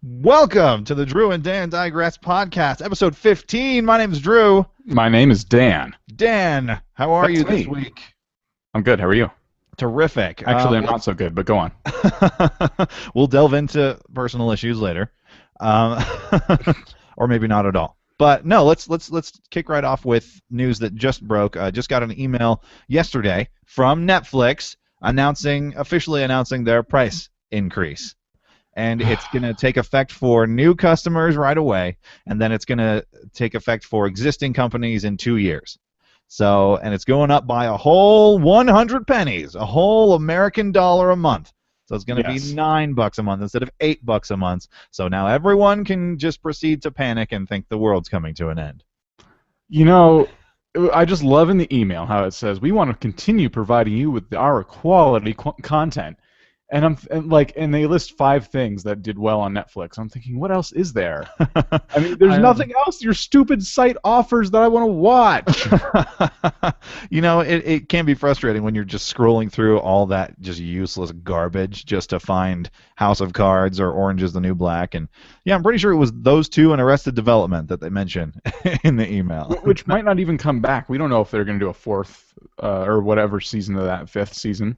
Welcome to the Drew and Dan Digress podcast, episode 15. My name is Drew. My name is Dan. Dan, how are That's you this me. week? I'm good. How are you? Terrific. Actually, I'm not so good, but go on. We'll delve into personal issues later, um, or maybe not at all. But no, let's kick right off with news that just broke. I just got an email yesterday from Netflix officially announcing their price increase. And it's going to take effect for new customers right away, and then it's going to take effect for existing companies in 2 years. So, and it's going up by a whole 100 pennies, a whole American dollar a month. So it's going to be $9 a month instead of $8 a month. So now everyone can just proceed to panic and think the world's coming to an end. You know, I just love in the email how it says, we want to continue providing you with our quality content. And and they list 5 things that did well on Netflix. I'm thinking, what else is there? I mean, there's nothing else your stupid site offers that I want to watch. It can be frustrating when you're just scrolling through all that just useless garbage just to find House of Cards or Orange is the New Black. And yeah, I'm pretty sure it was those 2 and Arrested Development that they mentioned in the email. Which might not even come back. We don't know if they're going to do a 4th or whatever season of that 5th season.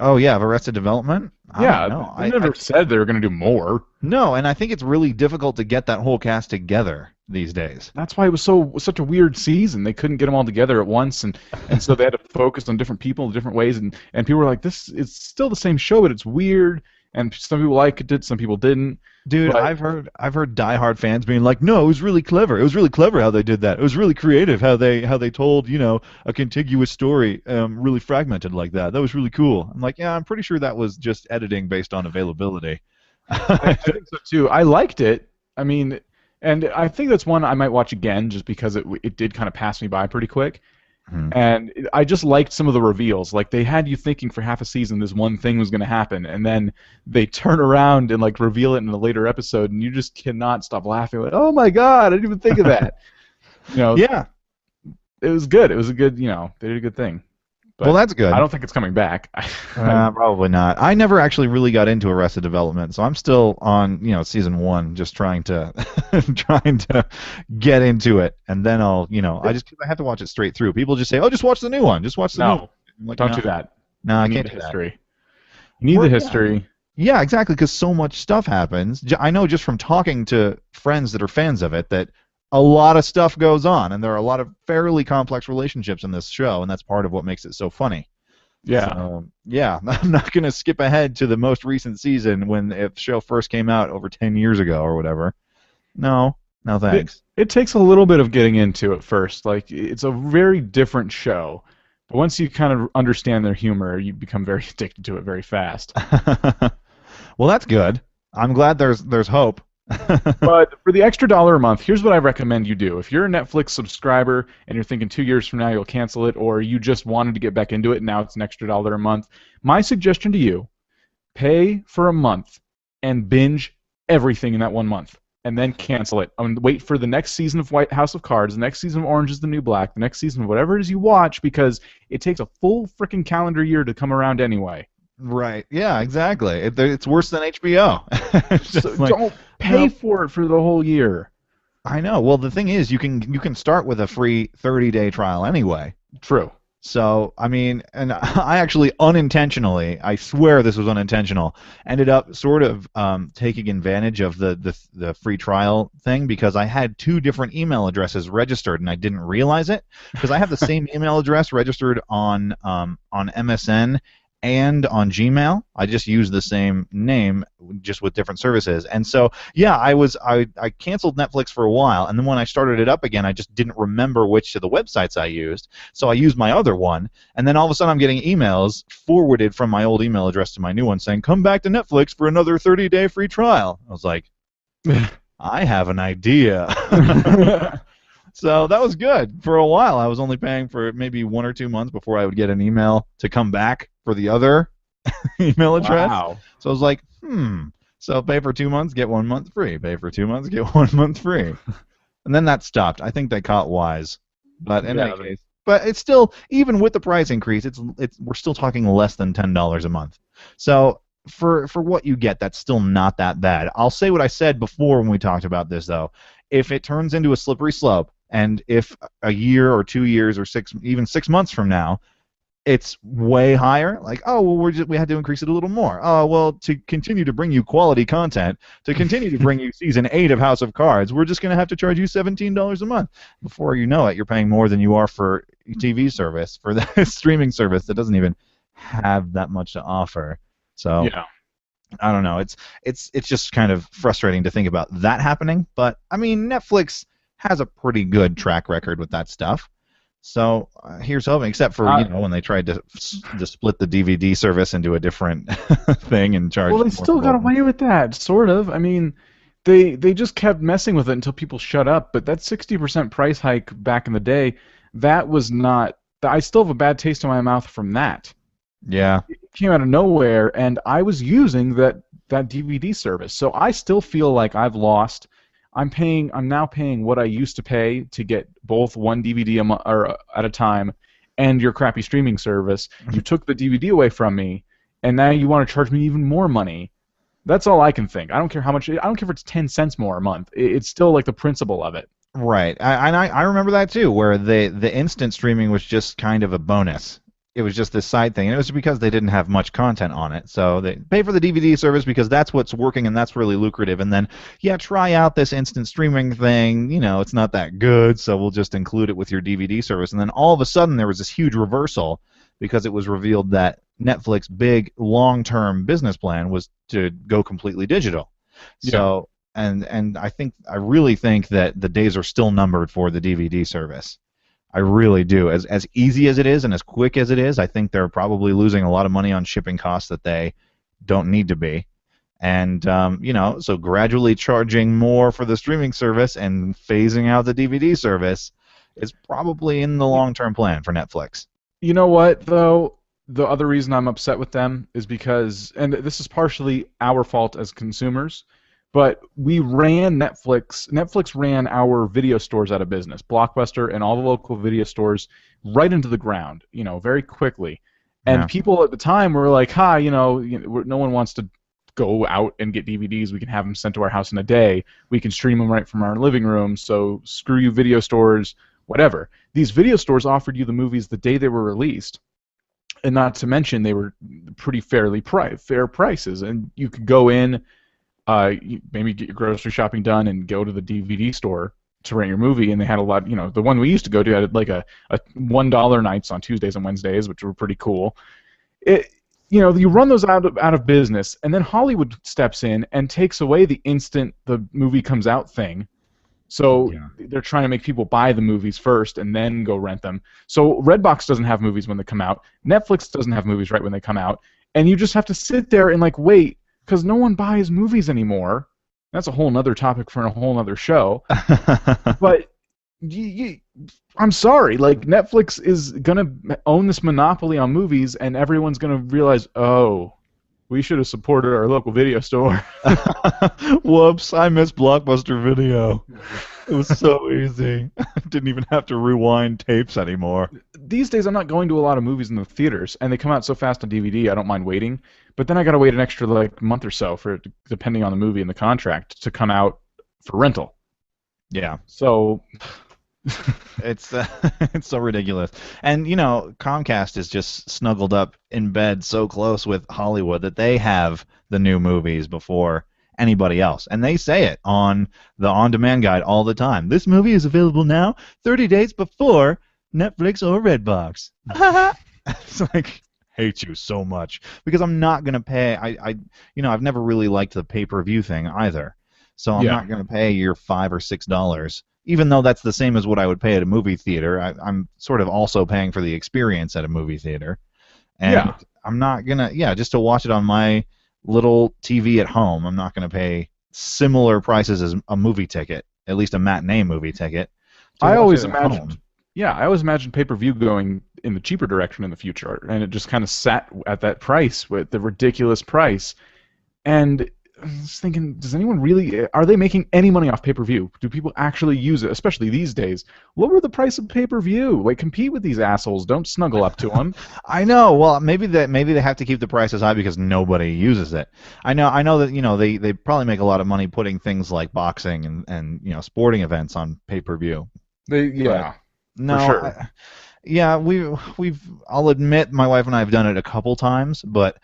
Oh, yeah, of Arrested Development? Yeah, they never said they were going to do more. No, and I think it's really difficult to get that whole cast together these days. That's why it was such a weird season. They couldn't get them all together at once, and so they had to focus on different people in different ways, and people were like, this is still the same show, but it's weird, and some people liked it, some people didn't. Dude, but I've heard diehard fans being like, "No, it was really clever. It was really clever how they did that. It was really creative how they told, a contiguous story, really fragmented like that. That was really cool." I'm like, "Yeah, I'm pretty sure that was just editing based on availability." I think so too. I liked it. I mean, and I think that's one I might watch again just because it did kind of pass me by pretty quick. And I just liked some of the reveals. Like, they had you thinking for half a season this one thing was going to happen, and then they turn around and reveal it in a later episode, and you just cannot stop laughing. Like, oh my god, I didn't even think of that. Yeah, it was good. It was a good, they did a good thing. But well, that's good. I don't think it's coming back. Probably not. I never actually really got into Arrested Development, so I'm still on, season 1, just trying to get into it, and then I'll, I have to watch it straight through. People just say, "Oh, just watch the new one. Just watch the new one." Like, don't do that. No, I can't do do history. You need the history. Yeah, exactly, because so much stuff happens. I know just from talking to friends that are fans of it that a lot of stuff goes on, and there are a lot of fairly complex relationships in this show, and that's part of what makes it so funny. Yeah. So, yeah, I'm not going to skip ahead to the most recent season when the show first came out over 10 years ago or whatever. No thanks. It takes a little bit of getting into it first. Like, it's a very different show. But once you kind of understand their humor, you become very addicted to it very fast. Well, that's good. I'm glad there's hope. But for the extra $1 a month, here's what I recommend you do. If you're a Netflix subscriber and you're thinking 2 years from now you'll cancel it, or you just wanted to get back into it and now it's an extra $1 a month, my suggestion to you, pay for a month and binge everything in that 1 month, and then cancel it. Wait for the next season of House of Cards, the next season of Orange is the New Black, the next season of whatever it is you watch, because it takes a full freaking calendar year to come around anyway. Right. Yeah, exactly. It's worse than HBO. So don't pay for it for the whole year. I know. Well, the thing is, you can start with a free 30-day trial anyway. True. So, I mean, and I actually unintentionally, I swear this was unintentional, ended up sort of taking advantage of the free trial thing because I had 2 different email addresses registered and I didn't realize it because I have the same email address registered on MSN and on Gmail. I just use the same name, just with different services. And so, yeah, I canceled Netflix for a while, and then when I started it up again, I just didn't remember which of the websites I used, so I used my other one, and then all of a sudden I'm getting emails forwarded from my old email address to my new one saying, "Come back to Netflix for another 30-day free trial." I was like, I have an idea. So that was good. For a while, I was only paying for maybe 1 or 2 months before I would get an email to come back for the other email address. Wow. So I was like, So pay for 2 months, get 1 month free. Pay for 2 months, get 1 month free. And then that stopped. I think they caught wise. But in any case, but it's still, even with the price increase, we're still talking less than $10 a month. So for what you get, that's still not that bad. I'll say what I said before when we talked about this, though. If it turns into a slippery slope, and if a year or 2 years or even 6 months from now, it's way higher. Like, oh well, we had to increase it a little more. Oh well, to continue to bring you quality content, to continue to bring you season 8 of House of Cards, we're just going to have to charge you $17 a month. Before you know it, you're paying more than you are for TV service for the streaming service that doesn't even have that much to offer. So Yeah. I don't know. It's just kind of frustrating to think about that happening. But I mean, Netflix has a pretty good track record with that stuff. So here's hoping, except for Uh, when they tried to split the DVD service into a different thing and well, charge they more still for got both of them. away with that, sort of. I mean, they just kept messing with it until people shut up. But that 60% price hike back in the day, that was not. I still have a bad taste in my mouth from that. Yeah. It came out of nowhere, and I was using that DVD service, so I still feel like I've lost. I'm now paying what I used to pay to get both one DVD or at a time, and your crappy streaming service. You took the DVD away from me, and now you want to charge me even more money. That's all I can think. I don't care how much. I don't care if it's 10 cents more a month. It's still like the principle of it. Right. I remember that too, where the instant streaming was just kind of a bonus. It was just this side thing, and it was because they didn't have much content on it. So they pay for the DVD service because that's what's working and that's really lucrative. And then, yeah, try out this instant streaming thing. It's not that good, so we'll just include it with your DVD service. And then all of a sudden, there was this huge reversal because it was revealed that Netflix's big long-term business plan was to go completely digital. Yeah. So, and I really think that the days are still numbered for the DVD service. I really do. As easy as it is and as quick as it is, I think they're probably losing a lot of money on shipping costs that they don't need to be. And so gradually charging more for the streaming service and phasing out the DVD service is probably in the long-term plan for Netflix. You know what, though? The other reason I'm upset with them is because, and this is partially our fault as consumers, but we ran Netflix. Netflix ran our video stores out of business, Blockbuster and all the local video stores, right into the ground, very quickly. And Yeah. people at the time were like, "Hi, no one wants to go out and get DVDs. We can have them sent to our house in a day. We can stream them right from our living room. So screw you, video stores, whatever." These video stores offered you the movies the day they were released, and not to mention they were pretty fair prices, and you could go in, maybe get your grocery shopping done, and go to the DVD store to rent your movie. And they had a lot. The one we used to go to had like a $1 nights on Tuesdays and Wednesdays, which were pretty cool. You run those out of business, and then Hollywood steps in and takes away the instant the movie comes out thing. So Yeah. they're trying to make people buy the movies first and then go rent them. So Redbox doesn't have movies when they come out. Netflix doesn't have movies right when they come out. And you just have to sit there and wait, because no one buys movies anymore. That's a whole nother topic for a whole nother show. But I'm sorry, Netflix is gonna own this monopoly on movies, and everyone's gonna realize, oh, we should have supported our local video store. Whoops, I missed Blockbuster Video. It was so easy. Didn't even have to rewind tapes anymore. These days, I'm not going to a lot of movies in the theaters, and they come out so fast on DVD. I don't mind waiting, but then I got to wait an extra month or so for it, depending on the movie and the contract, to come out for rental. Yeah. So It's it's so ridiculous. And Comcast is just snuggled up in bed so close with Hollywood that they have the new movies before anybody else. And they say it on the on-demand guide all the time. This movie is available now 30 days before Netflix or Redbox. It's like hate you so much because I'm not going to pay I've never really liked the pay-per-view thing either. So I'm yeah, not going to pay your $5 or $6, even though that's the same as what I would pay at a movie theater. I'm sort of also paying for the experience at a movie theater, and yeah. I'm not gonna, just to watch it on my little TV at home. I'm not gonna pay similar prices as a movie ticket, at least a matinee movie ticket, to I watch it always at home. imagined, yeah, I always imagined pay-per-view going in the cheaper direction in the future, and it just kind of sat at that price with the ridiculous price. And just thinking, does anyone really? Are they making any money off pay-per-view? Do people actually use it, especially these days? Lower the price of pay-per-view. Like, compete with these assholes. Don't snuggle up to them. I know. Well, maybe they have to keep the prices high because nobody uses it. I know that they probably make a lot of money putting things like boxing and sporting events on pay-per-view. But Yeah, for no, sure. yeah, we've I'll admit my wife and I have done it a couple times, but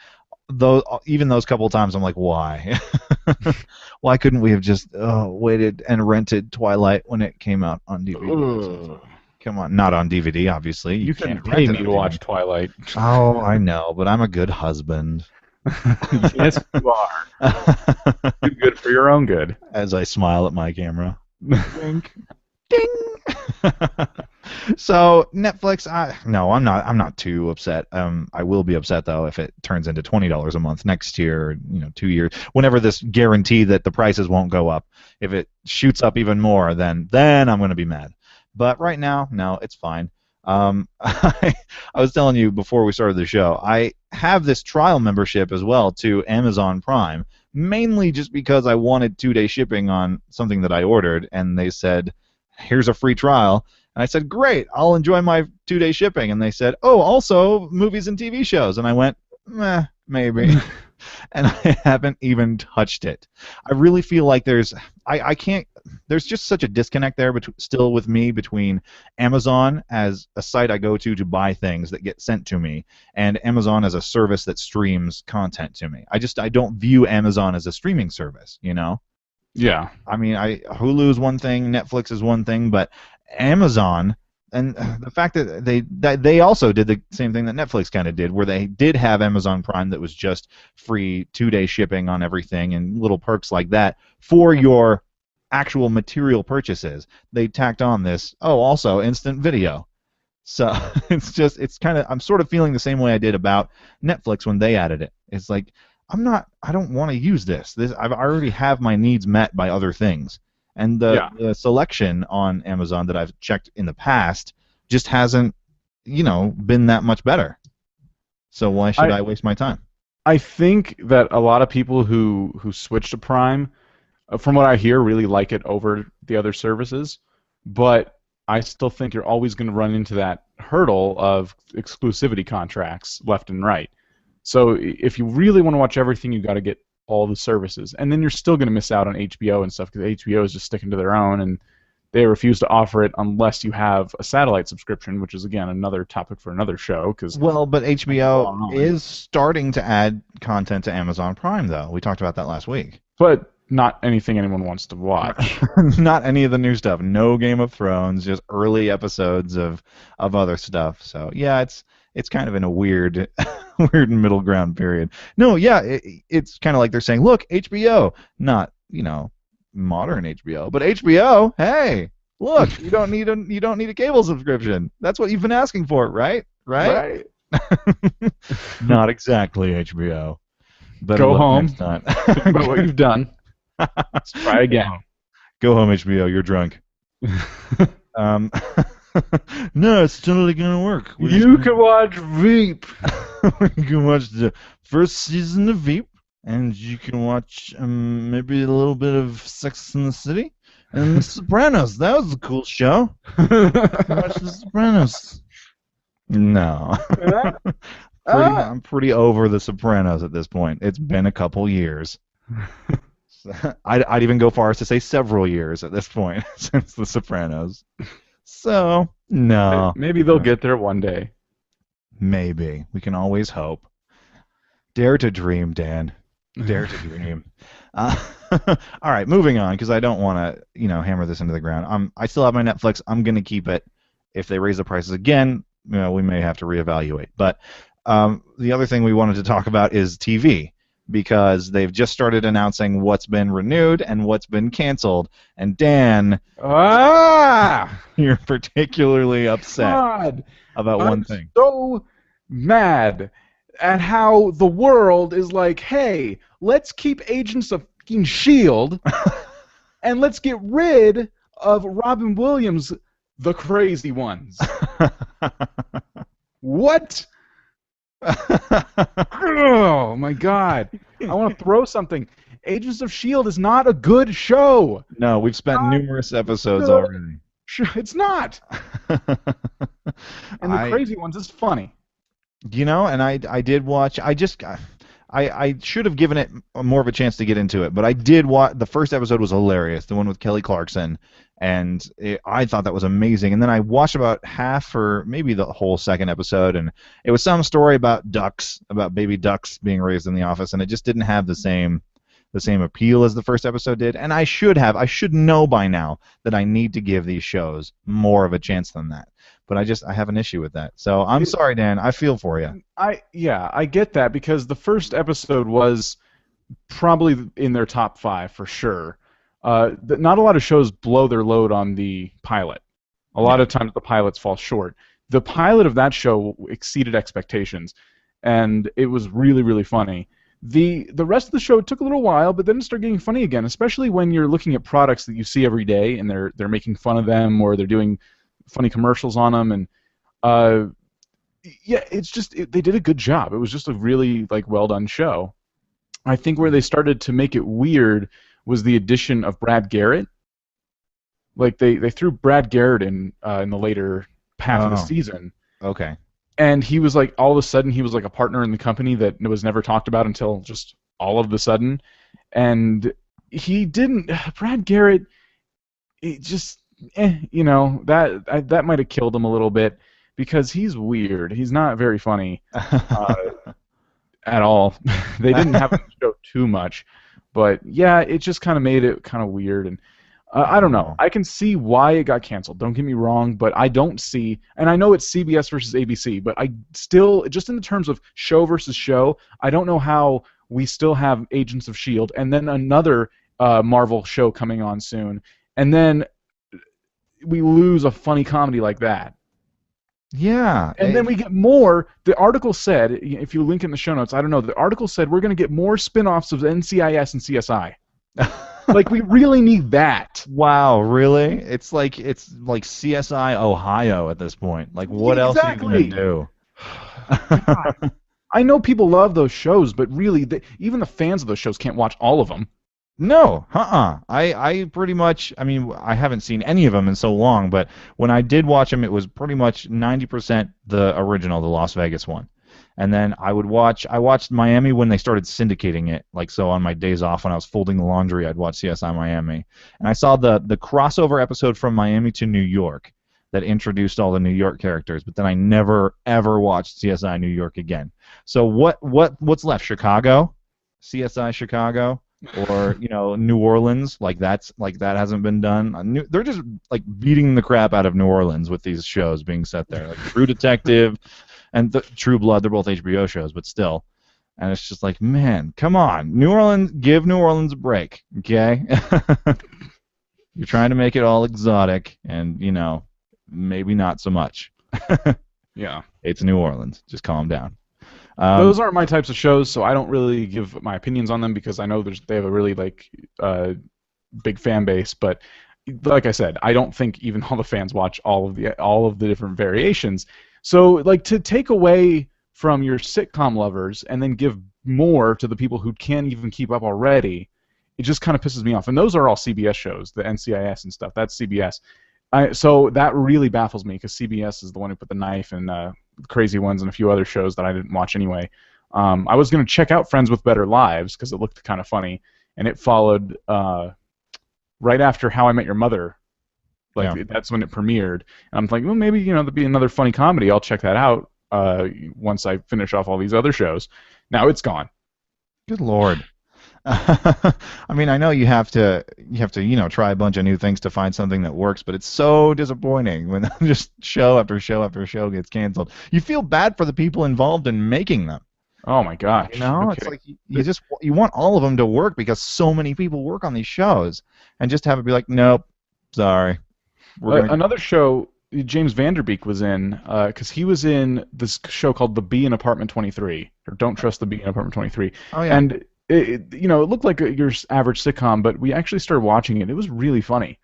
even those couple times I'm like, why? Why couldn't we have just waited and rented Twilight when it came out on DVD or something? Ugh. Come on, not on DVD, obviously. You You couldn't can't pay rent it me on to watch DVD. Twilight. Oh, I know, but I'm a good husband. Yes, you are. Do good for your own good. As I smile at my camera. Wink. Ding. So Netflix, no, I'm not too upset. I will be upset though if it turns into $20 a month next year, 2 years, whenever this guarantee that the prices won't go up. If it shoots up even more, then I'm going to be mad. But right now, no, it's fine. I was telling you before we started the show, I have this trial membership as well to Amazon Prime, mainly just because I wanted 2-day shipping on something that I ordered, and they said, "Here's a free trial." And I said, "Great, I'll enjoy my 2-day shipping." And they said, "Oh, also movies and TV shows." And I went, maybe. And I haven't even touched it. I really feel like I can't, there's just such a disconnect there still with me between Amazon as a site I go to buy things that get sent to me and Amazon as a service that streams content to me. I don't view Amazon as a streaming service, you know? Yeah. I mean, Hulu is one thing, Netflix is one thing, but Amazon and the fact that they also did the same thing that Netflix kind of did, where they did have Amazon Prime that was just free 2-day shipping on everything and little perks like that for your actual material purchases. They tacked on this, also instant video. So it's kind of, I'm sort of feeling the same way I did about Netflix when they added it. It's like I don't want to use this. I already have my needs met by other things. And Yeah. the selection on Amazon that I've checked in the past just hasn't, been that much better. So why should I I waste my time? I think that a lot of people who switch to Prime, from what I hear, really like it over the other services. But I still think you're always going to run into that hurdle of exclusivity contracts left and right. So if you really want to watch everything, you got to get all the services, and then you're still going to miss out on HBO and stuff because HBO is just sticking to their own, and they refuse to offer it unless you have a satellite subscription, which is again another topic for another show. Because Well, but HBO is starting to add content to Amazon Prime, though. We talked about that last week. but not anything anyone wants to watch. Not any of the new stuff. No Game of Thrones, just early episodes of other stuff. So yeah, it's kind of in a weird weird middle ground period. No, yeah, it's kind of like they're saying, look, HBO, not modern HBO, but HBO. Hey, look, you don't need a cable subscription. That's what you've been asking for, right? Right? Right. Not exactly HBO. Better Go luck home. next time. Think about what you've done. Let's try again. Go home, HBO. You're drunk. Um, no, it's totally gonna work. You can watch Veep. You can watch the first season of Veep, and you can watch maybe a little bit of Sex and the City and The Sopranos. That was a cool show. Watch The Sopranos. No. I'm pretty over The Sopranos at this point. It's been a couple years. I'd even go far as to say several years at this point since The Sopranos. So, no. Maybe they'll get there one day. Maybe. We can always hope. Dare to dream, Dan. Dare to dream. All right, moving on, because I don't want to, hammer this into the ground. I still have my Netflix. I'm going to keep it. If they raise the prices again, we may have to reevaluate. But the other thing we wanted to talk about is TV, because they've just started announcing what's been renewed and what's been canceled. And Dan, you're particularly upset God, about one thing. So mad at how the world is like, hey, let's keep Agents of fucking S.H.I.E.L.D. and let's get rid of Robin Williams, the crazy ones. What? Oh my God! I want to throw something. Agents of S.H.I.E.L.D. is not a good show. No, we've spent Not numerous episodes good. already. It's not. And the I crazy ones is funny. and I did watch. I should have given it more of a chance to get into it, but I did watch. The first episode was hilarious, the one with Kelly Clarkson, and I thought that was amazing. And then I watched about half or maybe the whole second episode, and it was some story about ducks, about baby ducks being raised in the office, and it just didn't have the same appeal as the first episode did. And I should know by now that I need to give these shows more of a chance than that. But I have an issue with that. So I'm It, sorry, Dan. I feel for you. I get that because the first episode was probably in their top 5 for sure. Not a lot of shows blow their load on the pilot. A lot Yeah. of times the pilots fall short. The pilot of that show exceeded expectations, and it was really, really funny. The rest of the show took a little while, but then it started getting funny again, especially when you're looking at products that you see every day and they're making fun of them or they're doing funny commercials on them, and uh, yeah, they did a good job. It was just a really like well done show. I think where they started to make it weird was the addition of Brad Garrett. Like they threw Brad Garrett in the later half of the Oh, season, okay. and he was like all of a sudden he was like a partner in the company that was never talked about until just all of the sudden, and he didn't. Brad Garrett, it just that might have killed him a little bit because he's weird. He's not very funny uh, at all. They didn't have him show too much, but yeah, it just kind of made it kind of weird. And I don't know. Oh. I can see why it got canceled. Don't get me wrong, but I don't see, and I know it's CBS versus ABC, but I still, just in the terms of show versus show, I don't know how we still have Agents of S.H.I.E.L.D. and then another Marvel show coming on soon, and then we lose a funny comedy like that. Yeah. And then we get more. The article said, if you link in the show notes, I don't know, the article said we're going to get more spin-offs of NCIS and CSI. Like, we really need that. Wow, really? It's like CSI Ohio at this point. Like, what else are you gonna Exactly. do? God. I know people love those shows, but really, even the fans of those shows can't watch all of them. No, I pretty much, I mean, I haven't seen any of them in so long, but when I did watch them, it was pretty much 90% the original, the Las Vegas one. And then I watched Miami when they started syndicating it. Like, so on my days off when I was folding the laundry, I'd watch CSI Miami. And I saw the crossover episode from Miami to New York that introduced all the New York characters, but then I never ever watched CSI New York again. So what's left? Chicago? CSI Chicago? Or New Orleans, that hasn't been done. They're just like beating the crap out of New Orleans with these shows being set there, like True Detective and True Blood. They're both HBO shows, but still, and it's just like, man, come on, New Orleans, give New Orleans a break, okay? You're trying to make it all exotic, and maybe not so much. Yeah. It's New Orleans. Just calm down. Those aren't my types of shows, so I don't really give my opinions on them because I know they have a really big fan base. But like I said, I don't think even all the fans watch all of the different variations. So like to take away from your sitcom lovers and then give more to the people who can't even keep up already, it just kind of pisses me off. And those are all CBS shows, the NCIS and stuff. That's CBS. So that really baffles me because CBS is the one who put the knife in Crazy Ones and a few other shows that I didn't watch anyway. I was going to check out Friends with Better Lives because it looked kind of funny, and it followed right after How I Met Your Mother. That's when it premiered, and I'm like, well, maybe there'll be another funny comedy. I'll check that out once I finish off all these other shows. Now it's gone. Good Lord. I mean, I know you have to try a bunch of new things to find something that works, but it's so disappointing when just show after show after show gets canceled. You feel bad for the people involved in making them. Oh my gosh. It's like you want all of them to work because so many people work on these shows, and just have it be like, nope, sorry. Another show James Vanderbeek was in, because he was in this show called The Bee in Apartment 23, or Don't Trust the Bee in Apartment 23. Oh yeah. And it looked like your average sitcom, but we actually started watching it. It was really funny.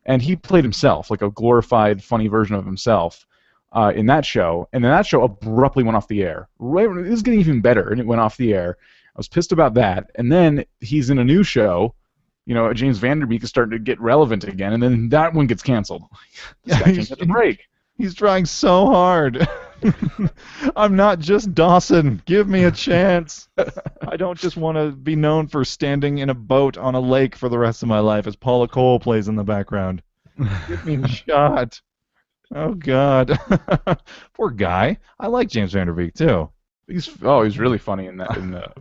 And he played himself, like a glorified, funny version of himself in that show. And then that show abruptly went off the air. Right, it was getting even better, and it went off the air. was pissed about that. And then he's in a new show. James Vanderbeek is starting to get relevant again, and then that one gets canceled. This Yeah, guy can't get a break. he's trying so hard. I'm not just Dawson. Give me a chance. I don't just want to be known for standing in a boat on a lake for the rest of my life as Paula Cole plays in the background. Give me a shot. Oh God. Poor guy. I like James Vanderbeek too. He's really funny in that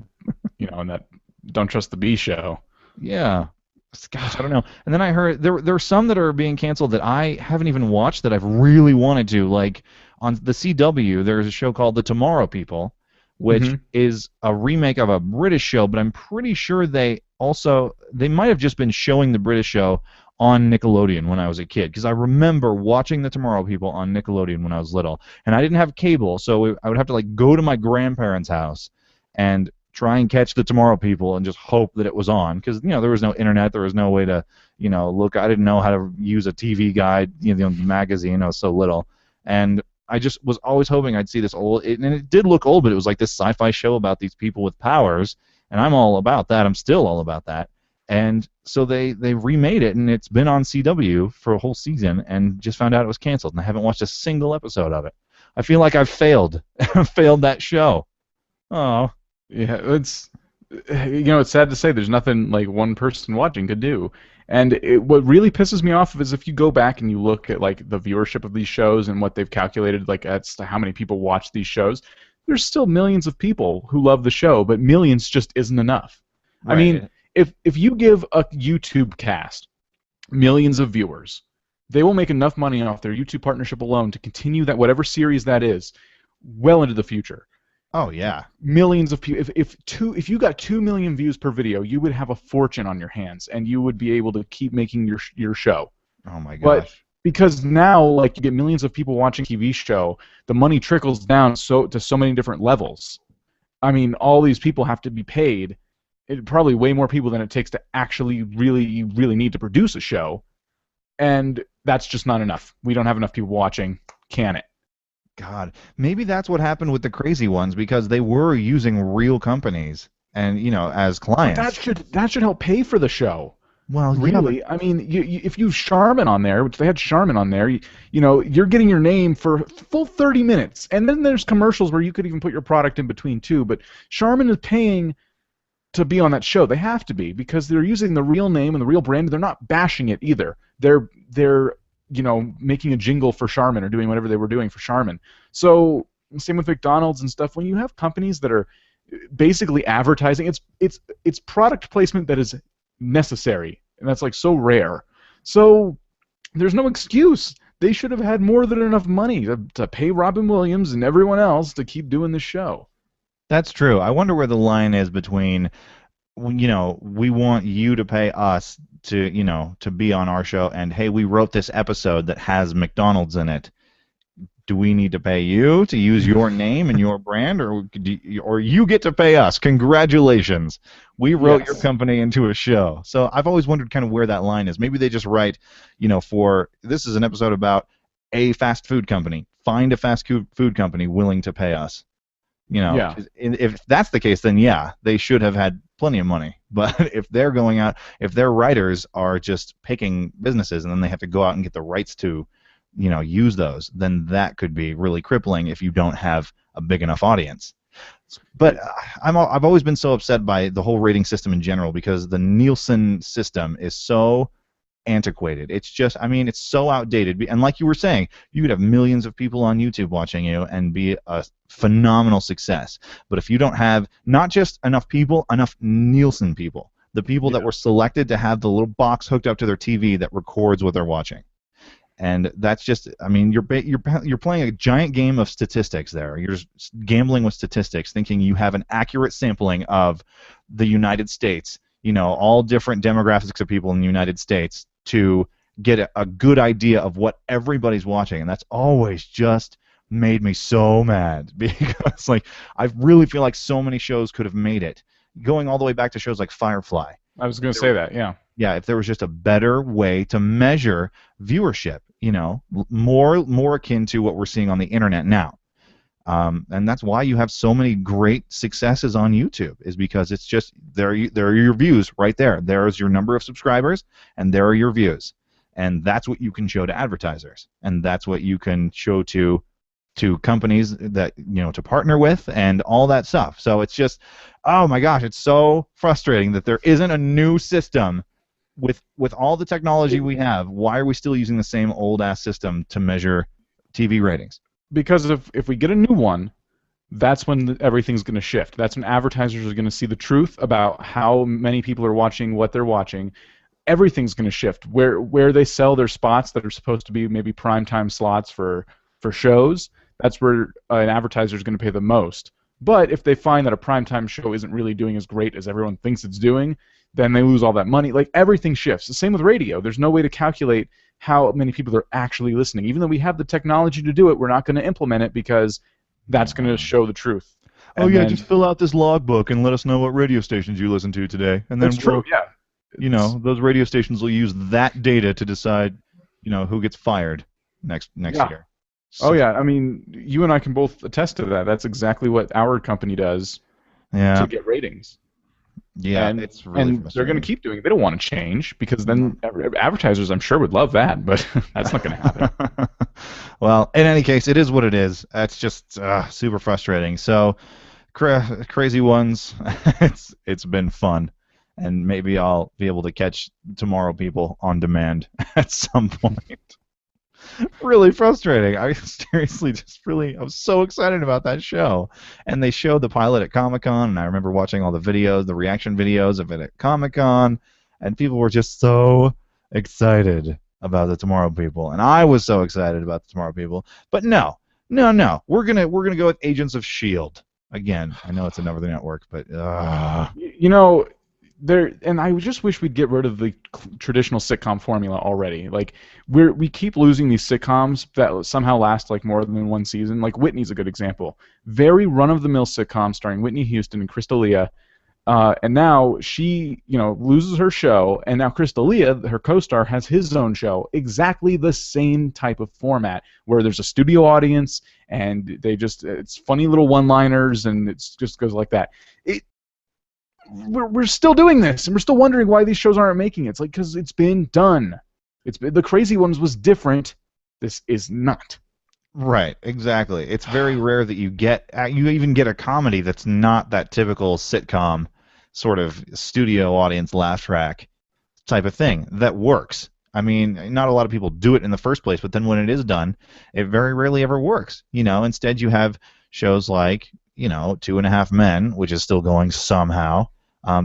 Don't Trust the Bee show. Yeah. Gosh, I don't know. And then I heard there are some that are being canceled that I haven't even watched that I've really wanted to. Like on the CW, there's a show called The Tomorrow People, which Hmm. is a remake of a British show, but I'm pretty sure they might have just been showing the British show on Nickelodeon when I was a kid, because I remember watching The Tomorrow People on Nickelodeon when I was little, and I didn't have cable, so I would have to like go to my grandparents' house and try and catch The Tomorrow People and just hope that it was on, because there was no internet, there was no way to look. I didn't know how to use a TV guide, the magazine. I was so little, and I just was always hoping I'd see this and it did look old, but it was like this sci-fi show about these people with powers, and I'm all about that. I'm still all about that. And so they remade it, and it's been on CW for a whole season, and just found out it was canceled, and I haven't watched a single episode of it. I feel like I've failed. Failed that show. Oh. Yeah, it's sad to say there's nothing like one person watching could do. And what really pisses me off is if you go back and you look at like the viewership of these shows and what they've calculated like as to how many people watch these shows, there's still millions of people who love the show, but millions just isn't enough. I Right. mean, if you give a YouTube cast millions of viewers, they will make enough money off their YouTube partnership alone to continue that whatever series that is well into the future. Oh yeah. Millions of people. If you got 2 million views per video, you would have a fortune on your hands, and you would be able to keep making your show. Oh my But gosh. because now, like, you get millions of people watching TV show, the money trickles down to so many different levels. I mean, all these people have to be paid. Probably way more people than it takes to actually really, really need to produce a show, and that's just not enough. We don't have enough people watching. Can it? God, maybe that's what happened with the crazy ones, because they were using real companies and as But clients. that should help pay for the show. Well, yeah, but Really, I mean, if you have Charmin on there, which they had Charmin on there, you're getting your name for full 30 minutes, and then there's commercials where you could even put your product in between too. But Charmin is paying to be on that show. They have to be because they're using the real name and the real brand. They're not bashing it either. They're making a jingle for Charmin or doing whatever they were doing for Charmin. So same with McDonald's and stuff. When you have companies that are basically advertising, it's product placement that is necessary, and that's like so rare. So there's no excuse. They should have had more than enough money to pay Robin Williams and everyone else to keep doing this show. that's true. I wonder where the line is between, we want you to pay us to be on our show, and hey, we wrote this episode that has McDonald's in it. Do we need to pay you to use your name and your brand, or you get to pay us? Congratulations, we wrote your Yes. company into a show. So I've always wondered kind of where that line is. Maybe they just write, for this is an episode about a fast food company. Find a food company willing to pay us. Yeah. 'Cause if that's the case, then yeah, they should have had plenty of money. But if they're going out, if their writers are just picking businesses and then they have to go out and get the rights to use those, then that could be really crippling if you don't have a big enough audience. But I've always been so upset by the whole rating system in general, because the Nielsen system is so antiquated. It's just, I mean, it's so outdated. And like you were saying, you could have millions of people on YouTube watching you and be a phenomenal success. But if you don't have not just enough people, enough Nielsen people, the people that Yeah. were selected to have the little box hooked up to their TV that records what they're watching. And that's just, I mean, you're playing a giant game of statistics there. You're just gambling with statistics, thinking you have an accurate sampling of the United States, all different demographics of people in the United States, to get a good idea of what everybody's watching. And that's always just made me so mad, because like I really feel like so many shows could have made it, going all the way back to shows like Firefly. I was going to say that. Yeah. Yeah, if there was just a better way to measure viewership, more akin to what we're seeing on the internet now. And that's why you have so many great successes on YouTube, is because it's just there are your views right there. There's your number of subscribers, and there are your views, and that's what you can show to advertisers, and that's what you can show to companies that to partner with and all that stuff. So it's just, oh my gosh, it's so frustrating that there isn't a new system with all the technology we have. Why are we still using the same old ass system to measure TV ratings? Because if we get a new one, that's when everything's going to shift. That's when advertisers are going to see the truth about how many people are watching, what they're watching. Everything's going to shift. Where they sell their spots that are supposed to be maybe primetime slots for shows, that's where an advertiser is going to pay the most. But if they find that a primetime show isn't really doing as great as everyone thinks it's doing, then they lose all that money. Like, everything shifts. The same with radio. There's no way to calculate how many people are actually listening. Even though we have the technology to do it, we're not going to implement it because that's going to show the truth. Oh, yeah, just fill out this logbook and let us know what radio stations you listen to today. And then That's true, yeah. Those radio stations will use that data to decide, who gets fired next year. Oh, yeah. I mean, you and I can both attest to that. That's exactly what our company does to get ratings. Yeah, it's really and they're going to keep doing it. They don't want to change because then advertisers, I'm sure, would love that, but that's not going to happen. Well, in any case, it is what it is. That's just super frustrating. So, crazy ones. It's been fun, and maybe I'll be able to catch Tomorrow People on demand at some point. Really frustrating. I seriously I was so excited about that show. And they showed the pilot at Comic-Con, and I remember watching all the videos, the reaction videos of it at Comic-Con, and people were just so excited about the Tomorrow People. And I was so excited about the Tomorrow People. But no. We're gonna go with Agents of S.H.I.E.L.D. Again. I know it's another network, but and I just wish we'd get rid of the traditional sitcom formula already. Like, we keep losing these sitcoms that somehow last like more than one season. Like, Whitney's a good example. Very run-of-the-mill sitcom starring Whitney Houston and Crystalia. And now she, loses her show, and now Crystalia, her co-star, has his own show. Exactly the same type of format, where there's a studio audience, and it's funny little one-liners, and it just goes like that. We're still doing this, and we're still wondering why these shows aren't making it. It's like, because it's been done. The Crazy Ones was different. This is not. Right, exactly. It's very rare that you even get a comedy that's not that typical sitcom sort of studio audience laugh track type of thing that works. I mean, not a lot of people do it in the first place, but then when it is done, it very rarely ever works. Instead you have shows like, Two and a Half Men, which is still going somehow.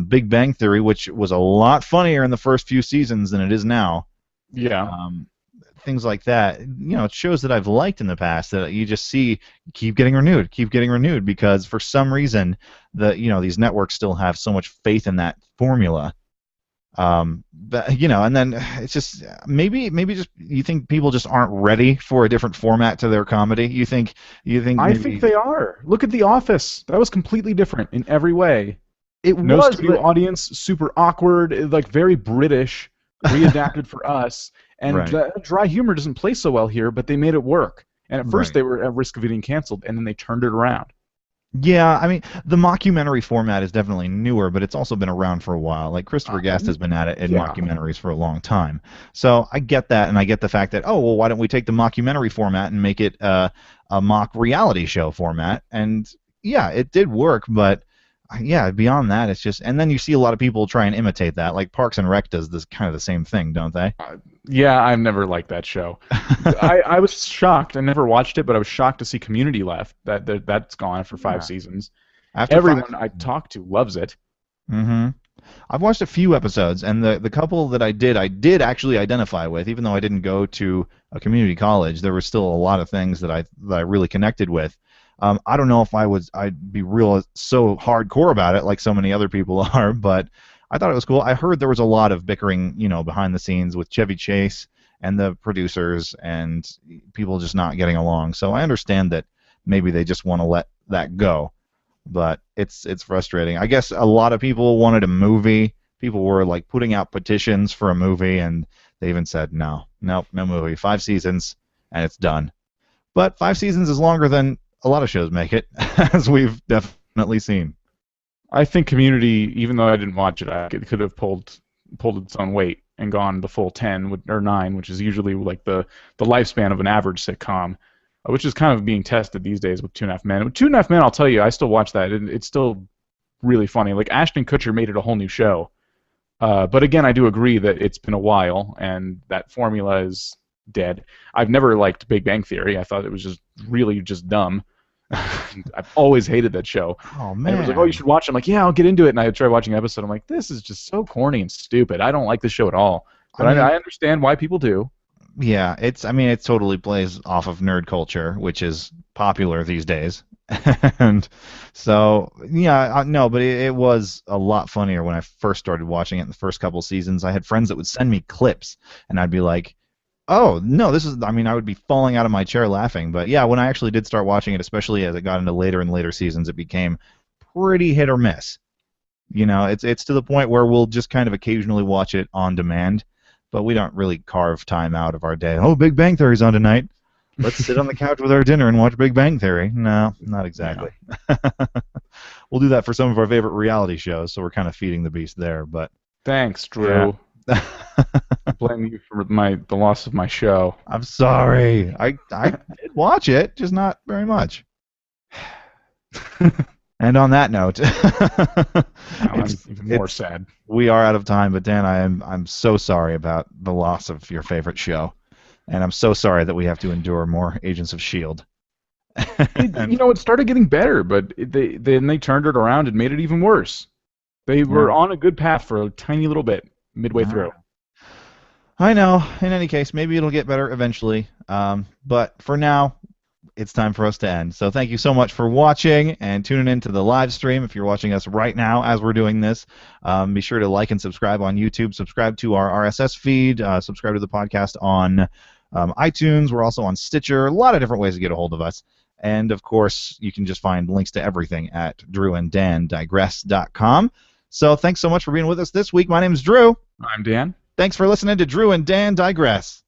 Big Bang Theory, which was a lot funnier in the first few seasons than it is now. Yeah. Things like that. It shows that I've liked in the past that you just see keep getting renewed because for some reason these networks still have so much faith in that formula. But and then it's just maybe just you think people just aren't ready for a different format to their comedy. You think I think they are. Look at The Office. That was completely different in every way. No studio audience, super awkward, like very British, readapted for us. And the dry humor doesn't play so well here, but they made it work. And at first they were at risk of getting canceled, and then they turned it around. Yeah, I mean, the mockumentary format is definitely newer, but it's also been around for a while. Like, Christopher Guest has been at it in mockumentaries for a long time. So I get that, and I get the fact that, why don't we take the mockumentary format and make it a mock reality show format? And, yeah, it did work, but... yeah, beyond that, it's just... And then you see a lot of people try and imitate that. Like, Parks and Rec does this kind of the same thing, don't they? Yeah, I've never liked that show. I was shocked. I never watched it, but I was shocked to see Community left. That's gone after 5 seasons. Everyone I talk to loves it. Mm-hmm. I've watched a few episodes, and the couple that I did actually identify with, even though I didn't go to a community college. There were still a lot of things that I really connected with. I don't know if I'd be so hardcore about it like so many other people are, but I thought it was cool. I heard there was a lot of bickering, behind the scenes with Chevy Chase and the producers and people just not getting along. So I understand that maybe they just want to let that go, but it's frustrating. I guess a lot of people wanted a movie. People were like putting out petitions for a movie, and they even said no movie, 5 seasons and it's done. But 5 seasons is longer than a lot of shows make it, as we've definitely seen. I think Community, even though I didn't watch it, it could have pulled its own weight and gone the full 10 or 9, which is usually like the lifespan of an average sitcom, which is kind of being tested these days with Two and a Half Men. With Two and a Half Men, I'll tell you, I still watch that. It's still really funny. Like Ashton Kutcher made it a whole new show. But again, I do agree that it's been a while and that formula is dead. I've never liked Big Bang Theory. I thought it was just really just dumb. I've always hated that show. Oh And it was like, oh, you man. should watch it. I'm like, yeah, I'll get into it. And I tried watching an episode. I'm like, this is just so corny and stupid. I don't like this show at all. I But mean, I understand why people do. yeah, I mean, it totally plays off of nerd culture, which is popular these days. And so, yeah, no, but it was a lot funnier when I first started watching it in the first couple seasons. I had friends that would send me clips, and I'd be like, oh, no, this is, I mean, I would be falling out of my chair laughing. But yeah, when I actually did start watching it, especially as it got into later and later seasons, it became pretty hit or miss. It's to the point where we'll just kind of occasionally watch it on demand, but we don't really carve time out of our day. Oh, Big Bang Theory's on tonight. Let's sit on the couch with our dinner and watch Big Bang Theory. No, not Yeah. exactly. We'll do that for some of our favorite reality shows, so we're kind of feeding the beast there. But Thanks, yeah, Drew. I blame you for the loss of my show. I'm sorry. I did watch it, just not very much. And on that note, Now I'm it's even more it's sad. we are out of time. But Dan, I'm so sorry about the loss of your favorite show, and I'm so sorry that we have to endure more Agents of Shield. And It started getting better, but they turned it around and made it even worse. They were yeah, on a good path for a tiny little bit midway through. I know. In any case, maybe it'll get better eventually. But for now, it's time for us to end. So thank you so much for watching and tuning in to the live stream. If you're watching us right now as we're doing this, be sure to like and subscribe on YouTube. Subscribe to our RSS feed. Subscribe to the podcast on iTunes. We're also on Stitcher. A lot of different ways to get a hold of us. And of course, you can just find links to everything at drewanddandigress.com. So thanks so much for being with us this week. My name is Drew. I'm Dan. Thanks for listening to Drew and Dan Digress.